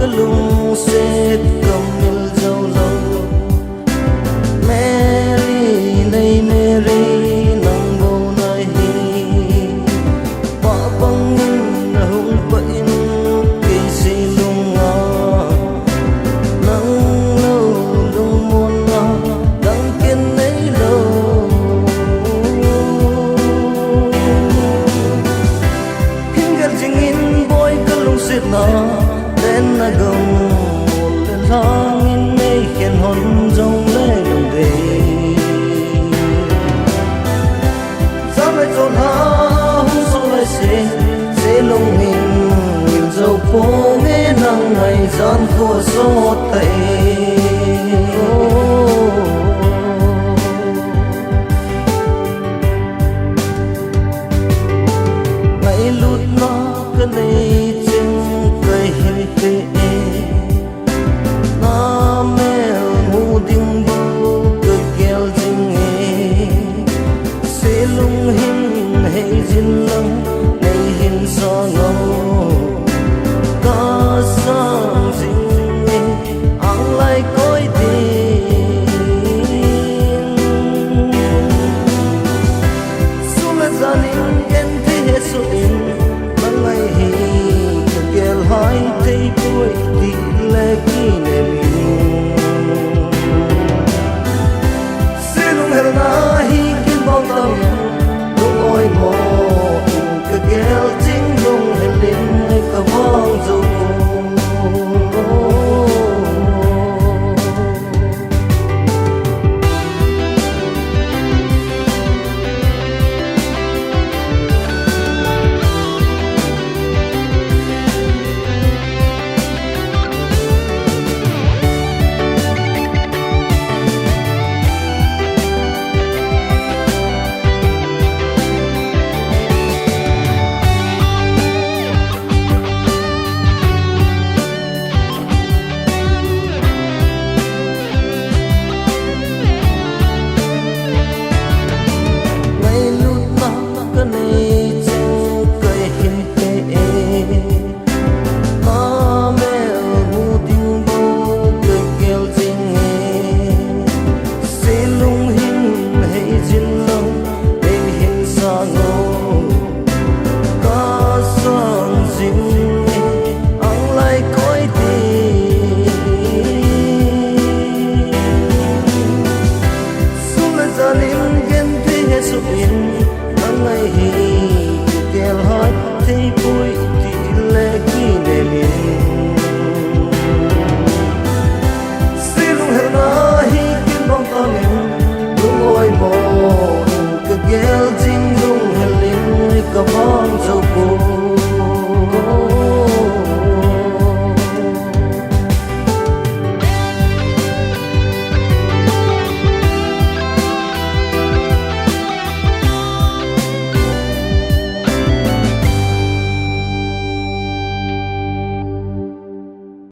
lung sẽ cầm mil dâu dâu mẹ ly này nè ri nang bầu này hi bỏ băng hung bệnh kỳ si lung ngà nang lâu lung muôn ngà đang kiên ấy lâu khi gặp chính in boy cứ lung xịt nà đến là gồng một lần tháng in mây khiến hồn rông lên đồng về giá lại trốn há hung sâu lại sẽ lông hình nhìn dấu phố nghe nắng ngày gian của gió tây ngày lút nó cứ này trên cây hình tê na mèo ngu đinh bù cứ kéo dinh nghe sẽ lung hình hay dinh lăng này hình gió ngâu ta sang dinh nghe ang lại cõi tình xuống là gia đình em thế hết số in bằng ngày hi kêu hỏi thấy cuối thì lệ kỳ nề mình sẽ luôn hẹn na hi kiến bao tâm luôn ôi mồ cứ kêu chính luôn hẹn đến hay cả vang dù ngày hi kêu hỏi thấy